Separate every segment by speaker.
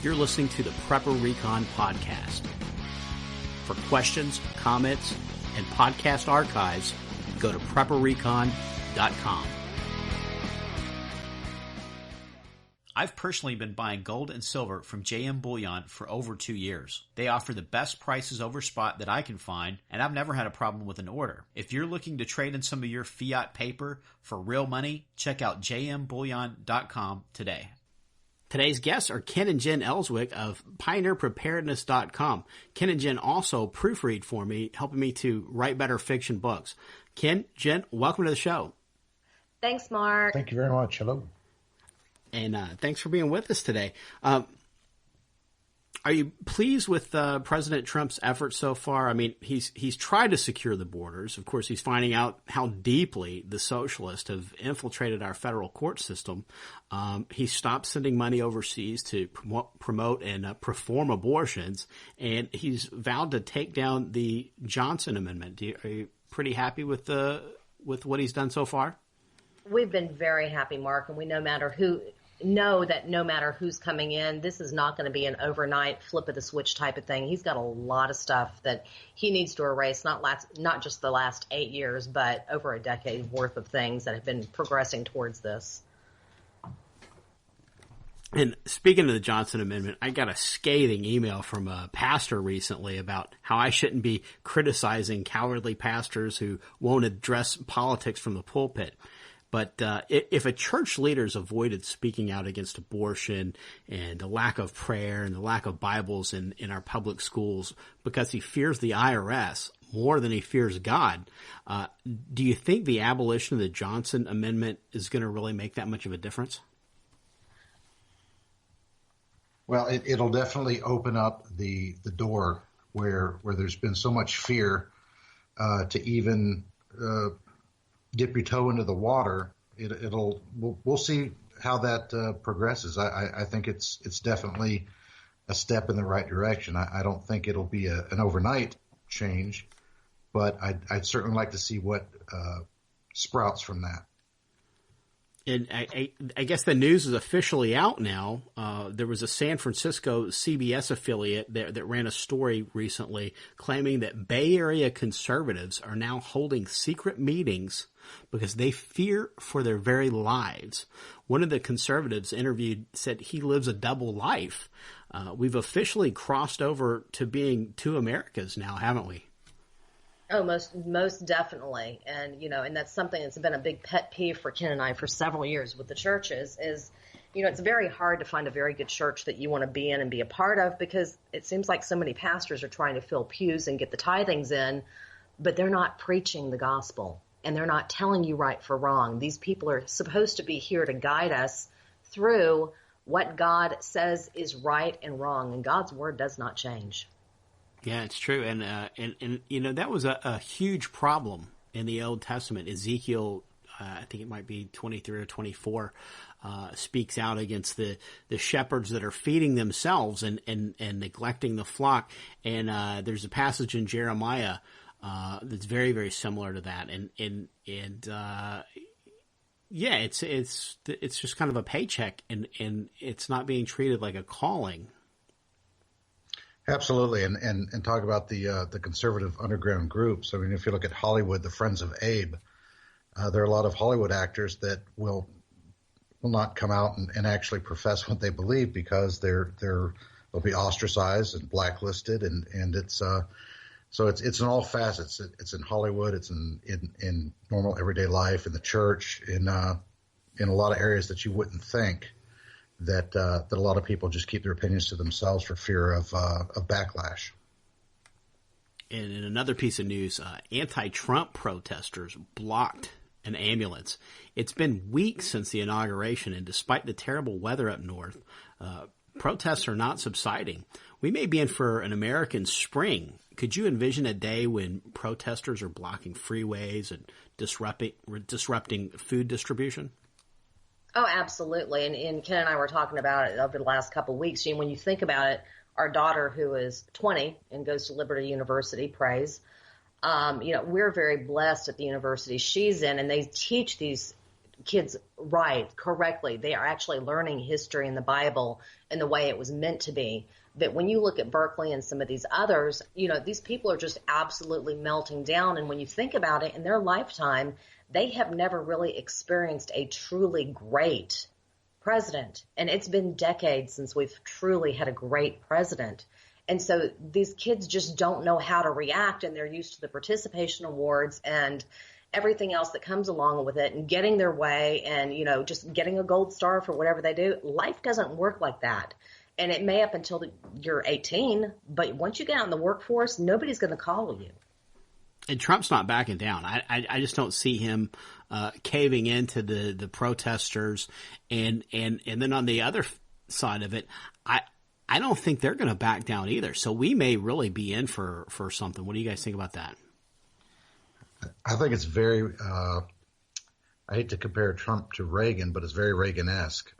Speaker 1: You're listening to the Prepper Recon podcast. For questions, comments, and podcast archives, go to prepperrecon.com. I've personally been buying gold and silver from JM Bullion for over 2 years. They offer the best prices over spot that I can find, and I've never had a problem with an order. If you're looking to trade in some of your fiat paper for real money, check out jmbullion.com today. Today's guests are Ken and Jen Elswick of pioneerpreparedness.com. Ken and Jen also proofread for me, helping me to write better fiction books. Ken, Jen, welcome to the show.
Speaker 2: Thanks, Mark.
Speaker 3: Thank you very much. Hello.
Speaker 1: And thanks for being with us today. Are you pleased with President Trump's efforts so far? I mean, he's tried to secure the borders. Of course, he's finding out how deeply the socialists have infiltrated our federal court system. He stopped sending money overseas to promote and perform abortions, and he's vowed to take down the Johnson Amendment. Are you pretty happy with what he's done so far?
Speaker 2: We've been very happy, Mark, and we know that no matter who's coming in, this is not going to be an overnight flip of the switch type of thing. He's got a lot of stuff that he needs to erase, not just the last 8 years, but over a decade worth of things that have been progressing towards this.
Speaker 1: And speaking of the Johnson Amendment, I got a scathing email from a pastor recently about how I shouldn't be criticizing cowardly pastors who won't address politics from the pulpit. But if a church leader's avoided speaking out against abortion and the lack of prayer and the lack of Bibles in our public schools because he fears the IRS more than he fears God, do you think the abolition of the Johnson Amendment is going to really make that much of a difference?
Speaker 3: Well, it'll definitely open up the door where there's been so much fear to even dip your toe into the water. We'll see how that progresses. I think it's definitely a step in the right direction. I don't think it'll be an overnight change, but I'd certainly like to see what sprouts from that.
Speaker 1: And I guess the news is officially out now. There was a San Francisco CBS affiliate that ran a story recently claiming that Bay Area conservatives are now holding secret meetings because they fear for their very lives. One of the conservatives interviewed said he lives a double life. We've officially crossed over to being two Americas now, haven't we?
Speaker 2: Oh, most definitely. And, and that's something that's been a big pet peeve for Ken and I for several years with the churches is, it's very hard to find a very good church that you want to be in and be a part of because it seems like so many pastors are trying to fill pews and get the tithings in, but they're not preaching the gospel and they're not telling you right for wrong. These people are supposed to be here to guide us through what God says is right and wrong, and God's word does not change.
Speaker 1: Yeah, it's true. And that was a huge problem in the Old Testament. Ezekiel, I think it might be 23 or 24, speaks out against the shepherds that are feeding themselves and neglecting the flock. And there's a passage in Jeremiah that's very, very similar to that. Yeah, it's just kind of a paycheck and it's not being treated like a calling.
Speaker 3: Absolutely, and talk about the conservative underground groups. I mean, if you look at Hollywood, the Friends of Abe, there are a lot of Hollywood actors that will not come out and actually profess what they believe because they'll be ostracized and blacklisted, and it's so it's in all facets. It's in Hollywood, it's in normal everyday life, in the church, in a lot of areas that you wouldn't think. That a lot of people just keep their opinions to themselves for fear of backlash.
Speaker 1: And in another piece of news, anti-Trump protesters blocked an ambulance. It's been weeks since the inauguration, and despite the terrible weather up north, protests are not subsiding. We may be in for an American spring. Could you envision a day when protesters are blocking freeways and disrupting food distribution?
Speaker 2: Oh, absolutely. And Ken and I were talking about it over the last couple of weeks. When you think about it, our daughter, who is 20 and goes to Liberty University, praise, we're very blessed at the university she's in, and they teach these kids right, correctly. They are actually learning history and the Bible in the way it was meant to be. But when you look at Berkeley and some of these others, these people are just absolutely melting down. And when you think about it, in their lifetime, they have never really experienced a truly great president. And it's been decades since we've truly had a great president. And so these kids just don't know how to react, and they're used to the participation awards and everything else that comes along with it, and getting their way and, just getting a gold star for whatever they do. Life doesn't work like that. And it may up until you're 18, but once you get out in the workforce, nobody's going to call you.
Speaker 1: And Trump's not backing down. I just don't see him caving into the protesters. And then on the other side of it, I don't think they're going to back down either. So we may really be in for something. What do you guys think about that?
Speaker 3: I think it's very, I hate to compare Trump to Reagan, but it's very Reagan-esque.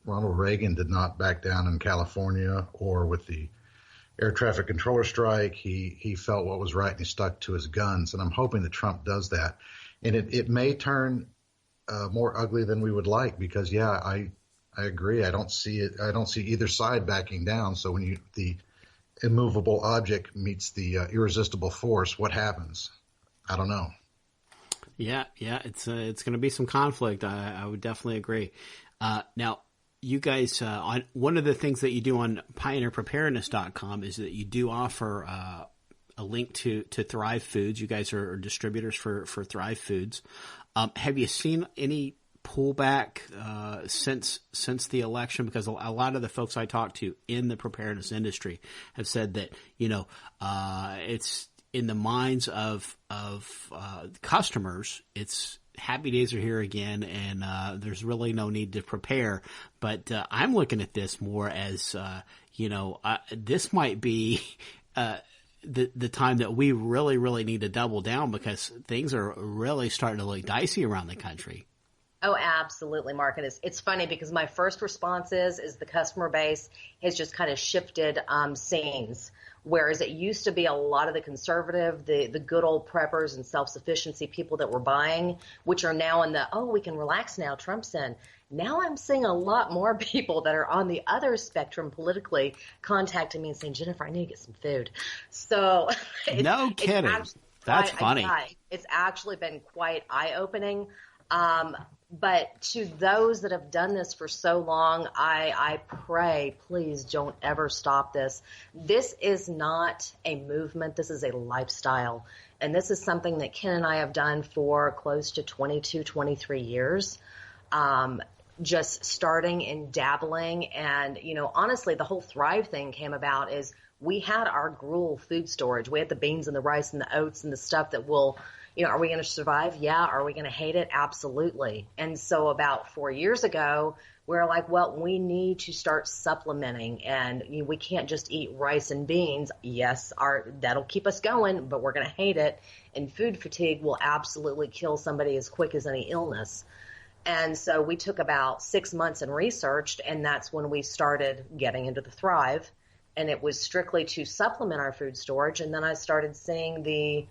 Speaker 3: Ronald Reagan did not back down in California or with the air traffic controller strike. He felt what was right and he stuck to his guns. And I'm hoping that Trump does that. And it may turn more ugly than we would like because, I agree. I don't see it. I don't see either side backing down. So when the immovable object meets the irresistible force, what happens? I don't know.
Speaker 1: Yeah, it's going to be some conflict. I would definitely agree. Now, you guys, on one of the things that you do on pioneerpreparedness.com is that you do offer a link to Thrive Foods. You guys are distributors for Thrive Foods. Have you seen any pullback since the election? Because a lot of the folks I talk to in the preparedness industry have said that it's in the minds of customers, it's happy days are here again, and there's really no need to prepare. But I'm looking at this more as this might be the time that we really, really need to double down because things are really starting to look dicey around the country.
Speaker 2: Oh, absolutely, Mark. And it's funny because my first response is the customer base has just kind of shifted scenes. Whereas it used to be a lot of the conservative, the good old preppers and self-sufficiency people that were buying, which are now in we can relax now, Trump's in. Now I'm seeing a lot more people that are on the other spectrum politically contacting me and saying, Jennifer, I need to get some food. So
Speaker 1: no kidding. That's funny.
Speaker 2: It's actually been quite eye-opening. But to those that have done this for so long, I pray, please don't ever stop this. This is not a movement. This is a lifestyle. And this is something that Ken and I have done for close to 22, 23 years. Just starting and dabbling. And, honestly, the whole Thrive thing came about is we had our gruel food storage. We had the beans and the rice and the oats and the stuff that will – are we going to survive? Yeah. Are we going to hate it? Absolutely. And so about 4 years ago, we're like, well, we need to start supplementing, and we can't just eat rice and beans. Yes, that'll keep us going, but we're going to hate it. And food fatigue will absolutely kill somebody as quick as any illness. And so we took about 6 months and researched, and that's when we started getting into the Thrive. And it was strictly to supplement our food storage. And then I started seeing the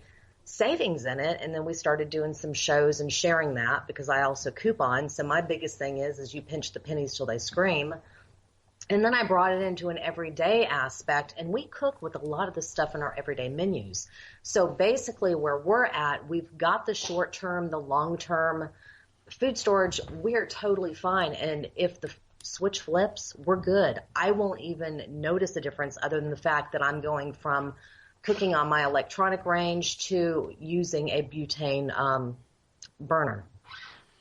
Speaker 2: savings in it, and then we started doing some shows and sharing that because I also coupon. So my biggest thing is you pinch the pennies till they scream. And then I brought it into an everyday aspect, and we cook with a lot of the stuff in our everyday menus. So basically where we're at, we've got the short term, the long term food storage. We're totally fine. And if the switch flips, we're good. I won't even notice the difference other than the fact that I'm going from cooking on my electronic range to using a butane burner.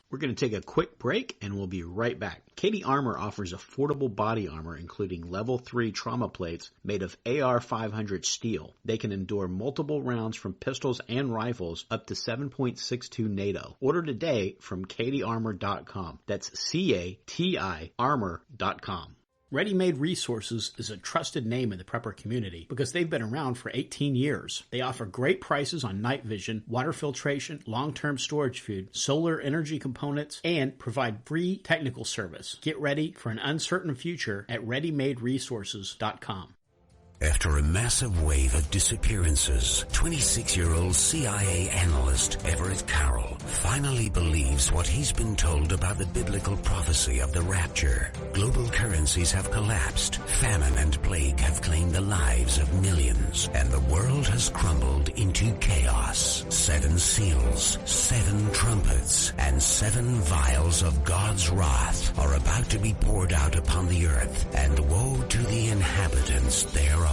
Speaker 1: We're going to take a quick break, and we'll be right back. Katie Armor offers affordable body armor, including Level 3 trauma plates made of AR-500 steel. They can endure multiple rounds from pistols and rifles up to 7.62 NATO. Order today from katiearmor.com. That's CATI armor.com. Ready Made Resources is a trusted name in the prepper community because they've been around for 18 years. They offer great prices on night vision, water filtration, long-term storage food, solar energy components, and provide free technical service. Get ready for an uncertain future at ReadyMadeResources.com.
Speaker 4: After a massive wave of disappearances, 26-year-old CIA analyst Everett Carroll finally believes what he's been told about the biblical prophecy of the rapture. Global currencies have collapsed, famine and plague have claimed the lives of millions, and the world has crumbled into chaos. 7 seals, 7 trumpets, and 7 vials of God's wrath are about to be poured out upon the earth, and woe to the inhabitants thereof.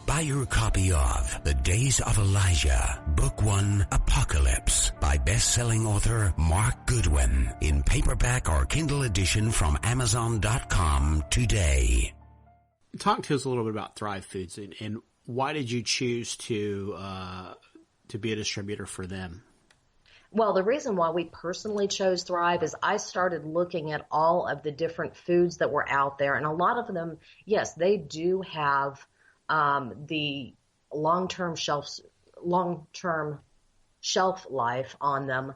Speaker 4: Buy your copy of The Days of Elijah, Book 1, Apocalypse, by best-selling author Mark Goodwin, in paperback or Kindle edition from Amazon.com today.
Speaker 1: Talk to us a little bit about Thrive Foods, and why did you choose to be a distributor for them?
Speaker 2: Well, the reason why we personally chose Thrive is I started looking at all of the different foods that were out there, and a lot of them, yes, they do have the long-term shelf life on them.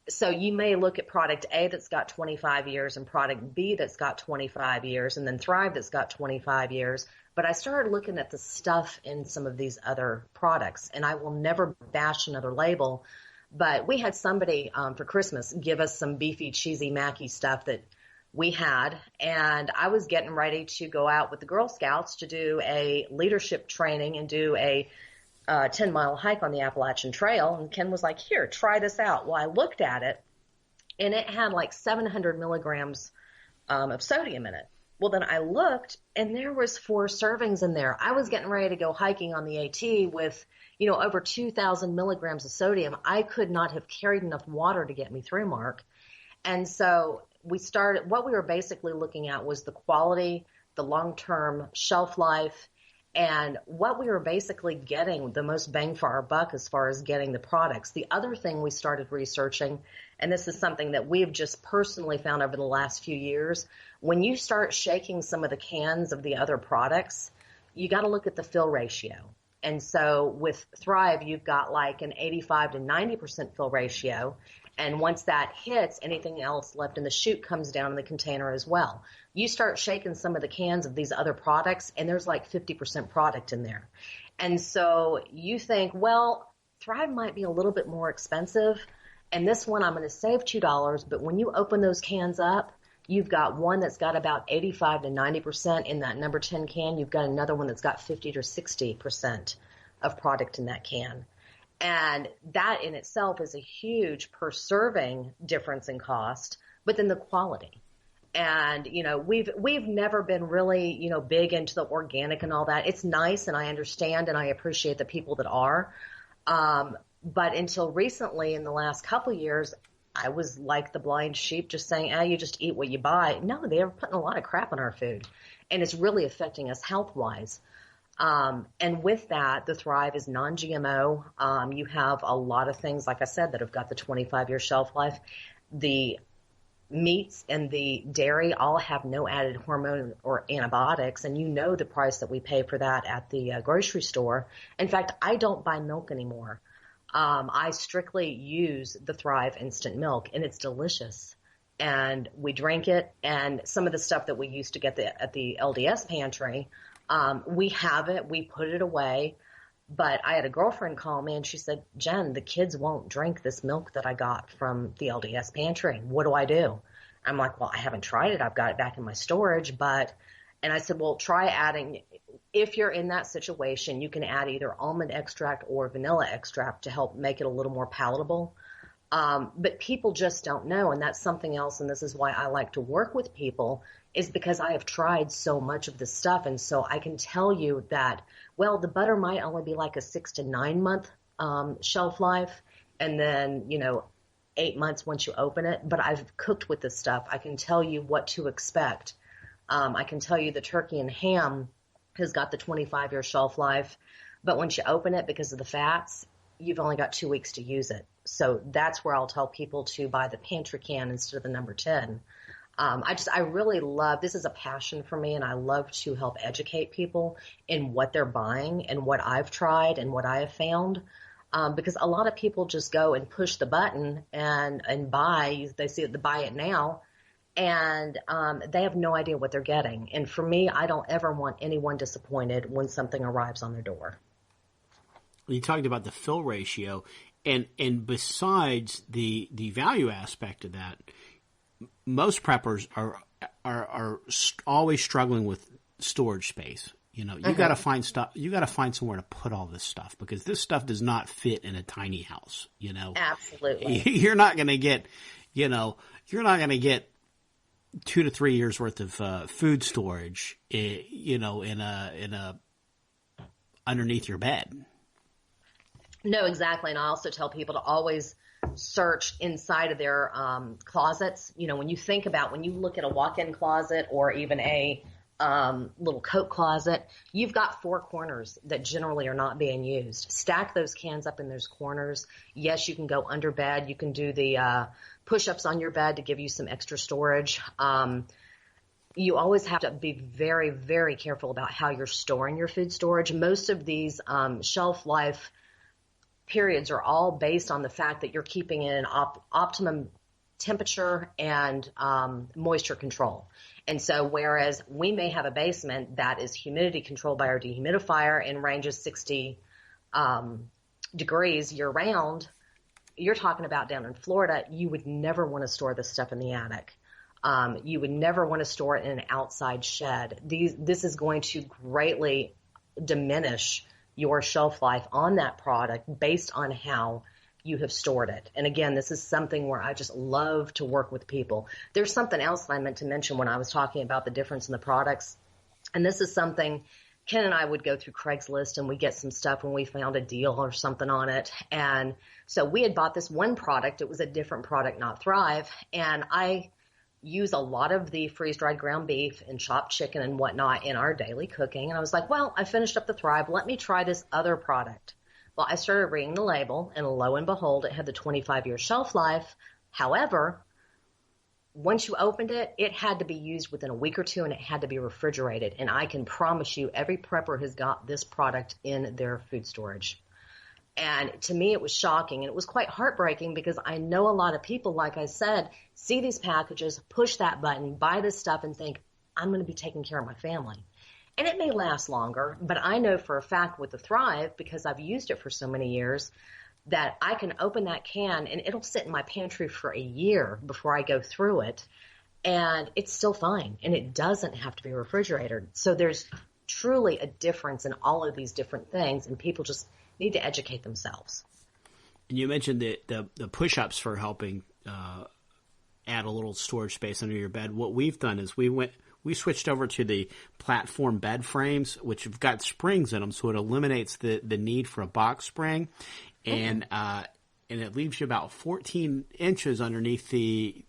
Speaker 2: So you may look at product A that's got 25 years and product B that's got 25 years and then Thrive that's got 25 years. But I started looking at the stuff in some of these other products, and I will never bash another label. But we had somebody for Christmas give us some beefy, cheesy, macky stuff that we had, and I was getting ready to go out with the Girl Scouts to do a leadership training and do a 10-mile hike on the Appalachian Trail, and Ken was like, here, try this out. Well, I looked at it, and it had like 700 milligrams of sodium in it. Well, then I looked, and there was 4 servings in there. I was getting ready to go hiking on the AT with, over 2,000 milligrams of sodium. I could not have carried enough water to get me through, Mark. And so what we were basically looking at was the quality, the long-term shelf life, and what we were basically getting the most bang for our buck as far as getting the products. The other thing we started researching, and this is something that we've just personally found over the last few years, when you start shaking some of the cans of the other products, you got to look at the fill ratio. And so with Thrive, you've got like an 85 to 90% fill ratio. And once that hits, anything else left in the chute comes down in the container as well. You start shaking some of the cans of these other products, and there's like 50% product in there. And so you think, well, Thrive might be a little bit more expensive, and this one I'm going to save $2, but when you open those cans up, you've got one that's got about 85 to 90% in that number 10 can. You've got another one that's got 50 to 60% of product in that can. And that in itself is a huge per serving difference in cost, but then the quality. And, we've never been really, big into the organic and all that. It's nice, and I understand and I appreciate the people that are. But until recently, in the last couple of years, I was like the blind sheep just saying, you just eat what you buy. No, they are putting a lot of crap in our food, and it's really affecting us health-wise. And with that, the Thrive is non-GMO. You have a lot of things, like I said, that have got the 25-year shelf life. The meats and the dairy all have no added hormone or antibiotics, and the price that we pay for that at the grocery store. In fact, I don't buy milk anymore. I strictly use the Thrive instant milk, and it's delicious. And we drink it, and some of the stuff that we used to get at the LDS pantry, we have it, we put it away. But I had a girlfriend call me, and she said, Jen, the kids won't drink this milk that I got from the LDS pantry. What do I do? I'm like, well, I haven't tried it. I've got it back in my storage. And I said, well, try adding, if you're in that situation, you can add either almond extract or vanilla extract to help make it a little more palatable. But people just don't know, and that's something else, and this is why I like to work with people, is because I have tried so much of this stuff, and so I can tell you that, well, the butter might only be like a 6 to 9 month shelf life, and then, 8 months once you open it, but I've cooked with this stuff. I can tell you what to expect. I can tell you the turkey and ham has got the 25-year shelf life, but once you open it, because of the fats, you've only got 2 weeks to use it. So that's where I'll tell people to buy the pantry can instead of the number 10. I really love, this is a passion for me, and I love to help educate people in what they're buying and what I've tried and what I have found. Because a lot of people just go and push the button and buy, they see it, buy it now, and they have no idea what they're getting. And for me, I don't ever want anyone disappointed when something arrives on their door.
Speaker 1: You talked about the fill ratio, and besides the value aspect of that, most preppers are always struggling with storage space. You know, you got to find stuff. You got to find somewhere to put all this stuff, because this stuff does not fit in a tiny house. You know,
Speaker 2: absolutely.
Speaker 1: You're not going to get, you're not going to get 2 to 3 years worth of food storage, in a underneath your bed.
Speaker 2: No, exactly. And I also tell people to always search inside of their closets. You know, when you look at a walk-in closet or even a little coat closet, you've got 4 corners that generally are not being used. Stack those cans up in those corners. Yes, you can go under bed. You can do the push-ups on your bed to give you some extra storage. You always have to be very, very careful about how you're storing your food storage. Most of these shelf life periods are all based on the fact that you're keeping it in optimum temperature and moisture control. And so whereas we may have a basement that is humidity controlled by our dehumidifier and ranges 60 degrees year round, you're talking about down in Florida, you would never want to store this stuff in the attic. You would never want to store it in an outside shed. This is going to greatly diminish your shelf life on that product based on how you have stored it. And again, this is something where I just love to work with people. There's something else that I meant to mention when I was talking about the difference in the products. And this is something Ken and I would go through Craigslist and we get some stuff when we found a deal or something on it. And so we had bought this one product. It was a different product, not Thrive. And I use a lot of the freeze-dried ground beef and chopped chicken and whatnot in our daily cooking. And I was like, well, I finished up the Thrive. Let me try this other product. Well, I started reading the label, and lo and behold, it had the 25-year shelf life. However, once you opened it, it had to be used within a week or two, and it had to be refrigerated. And I can promise you, every prepper has got this product in their food storage. And to me, it was shocking, and it was quite heartbreaking because I know a lot of people, like I said, see these packages, push that button, buy this stuff, and think, I'm going to be taking care of my family. And it may last longer, but I know for a fact with the Thrive, because I've used it for so many years, that I can open that can and it'll sit in my pantry for a year before I go through it, and it's still fine, and it doesn't have to be refrigerated. So there's truly a difference in all of these different things, and people just need to educate themselves.
Speaker 1: And you mentioned the push-ups for helping add a little storage space under your bed. What we've done is we switched over to the platform bed frames, which have got springs in them, so it eliminates the need for a box spring, and it leaves you about 14 inches underneath the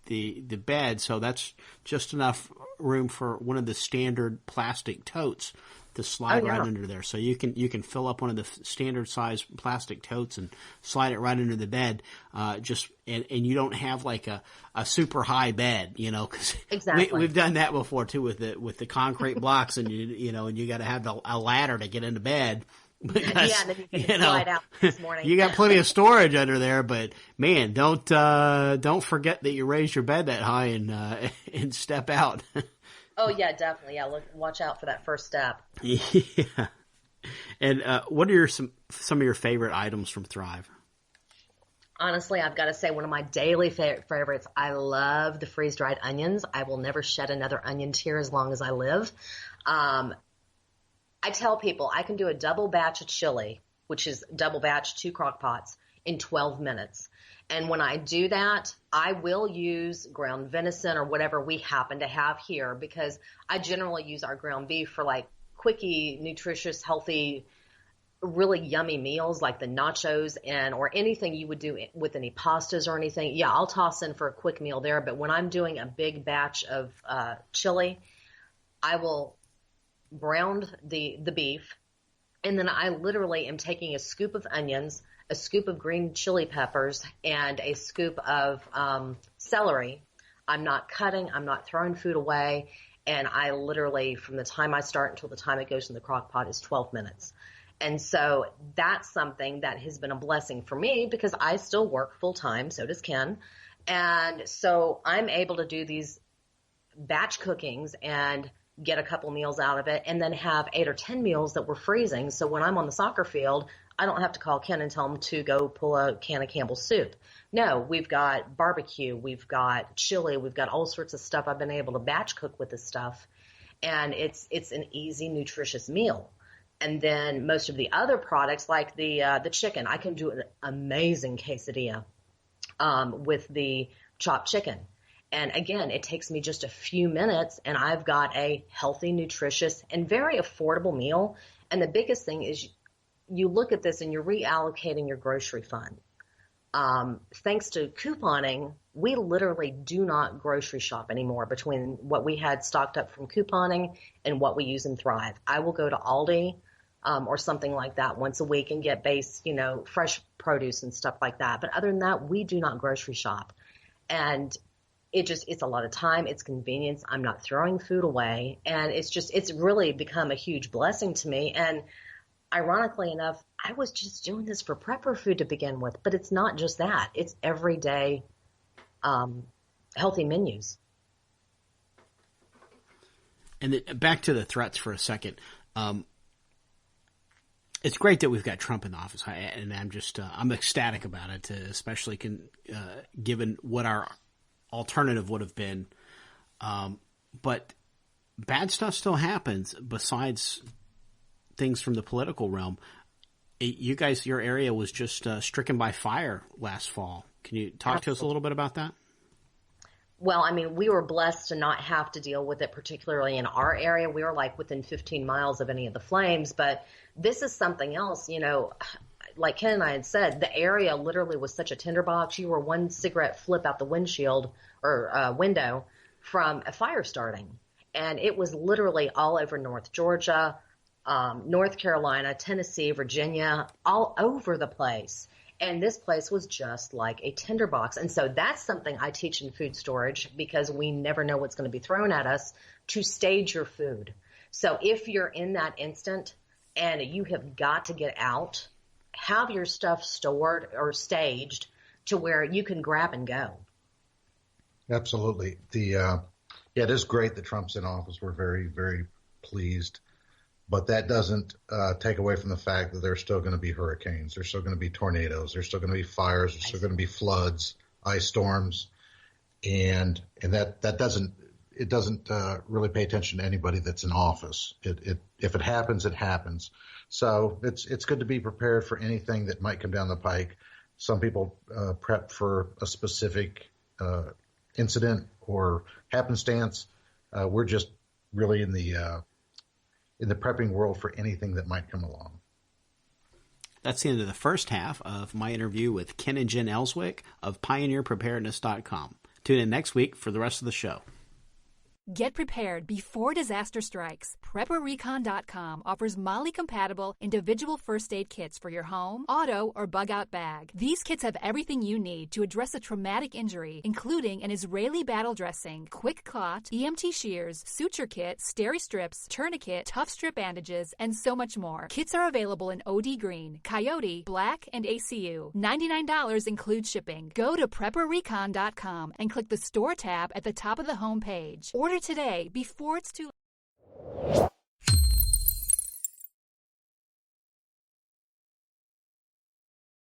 Speaker 1: bed, so that's just enough room for one of the standard plastic totes to slide right under there. So you can fill up one of the standard size plastic totes and slide it right under the bed. And you don't have like a super high bed, you know, because
Speaker 2: exactly.
Speaker 1: we've done that before too with the concrete blocks, and you got to have a ladder to get into bed. Because,
Speaker 2: yeah, and then you can slide out this morning.
Speaker 1: You got plenty of storage under there, but man, don't forget that you raise your bed that high and step out.
Speaker 2: Oh yeah, definitely. Yeah, watch out for that first step.
Speaker 1: Yeah. And what are some of your favorite items from Thrive?
Speaker 2: Honestly, I've got to say one of my daily favorites. I love the freeze-dried onions. I will never shed another onion tear as long as I live. I tell people I can do a double batch of chili, which is double batch 2 crock pots, in 12 minutes. And when I do that, I will use ground venison or whatever we happen to have here, because I generally use our ground beef for like quickie, nutritious, healthy, really yummy meals like the nachos or anything you would do with any pastas or anything. Yeah, I'll toss in for a quick meal there. But when I'm doing a big batch of chili, I will brown the beef, and then I literally am taking a scoop of onions, a scoop of green chili peppers, and a scoop of celery. I'm not cutting. I'm not throwing food away. And I literally, from the time I start until the time it goes in the crock pot, is 12 minutes. And so that's something that has been a blessing for me because I still work full time. So does Ken. And so I'm able to do these batch cookings and get a couple meals out of it, and then have 8 or 10 meals that we're freezing. So when I'm on the soccer field, I don't have to call Ken and tell him to go pull a can of Campbell's soup. No, we've got barbecue, we've got chili, we've got all sorts of stuff. I've been able to batch cook with this stuff, and it's an easy, nutritious meal. And then most of the other products, like the chicken, I can do an amazing quesadilla with the chopped chicken. And again, it takes me just a few minutes, and I've got a healthy, nutritious, and very affordable meal. And the biggest thing is you look at this and you're reallocating your grocery fund. Thanks to couponing, we literally do not grocery shop anymore between what we had stocked up from couponing and what we use in Thrive. I will go to Aldi or something like that once a week and get base, fresh produce and stuff like that. But other than that, we do not grocery shop. And it's a lot of time. It's convenience. I'm not throwing food away. And it's really become a huge blessing to me. And ironically enough, I was just doing this for prepper food to begin with, but it's not just that. It's everyday healthy menus.
Speaker 1: And back to the threats for a second. It's great that we've got Trump in the office, and I'm ecstatic about it, especially given what our alternative would have been. But bad stuff still happens besides things from the political realm. Your area was just stricken by fire last fall. Can you talk to us a little bit about that?
Speaker 2: Well, I mean, we were blessed to not have to deal with it, particularly in our area. We were like within 15 miles of any of the flames, but this is something else, like Ken and I had said, the area literally was such a tinderbox. You were one cigarette flip out the windshield or window from a fire starting. And it was literally all over North Georgia, North Carolina, Tennessee, Virginia, all over the place. And this place was just like a tinderbox. And so that's something I teach in food storage, because we never know what's going to be thrown at us, to stage your food. So if you're in that instant and you have got to get out, have your stuff stored or staged to where you can grab and go.
Speaker 3: Absolutely. It is great that Trump's in office. We're very, very pleased. But that doesn't take away from the fact that there's still going to be hurricanes. There's still going to be tornadoes. There's still going to be fires. There's still going to be floods, ice storms, and that doesn't really pay attention to anybody that's in office. If it happens, it happens. So it's good to be prepared for anything that might come down the pike. Some people prep for a specific incident or happenstance. We're just really in the prepping world for anything that might come along.
Speaker 1: That's the end of the first half of my interview with Ken and Jen Elswick of PioneerPreparedness.com. Tune in next week for the rest of the show.
Speaker 5: Get prepared before disaster strikes. PrepperRecon.com offers MOLLE-compatible individual first aid kits for your home, auto, or bug-out bag. These kits have everything you need to address a traumatic injury, including an Israeli battle dressing, quick clot, EMT shears, suture kit, steri-strips, tourniquet, tough strip bandages, and so much more. Kits are available in OD Green, Coyote, Black, and ACU. $99 includes shipping. Go to PrepperRecon.com and click the Store tab at the top of the home page. Order today before it's too late.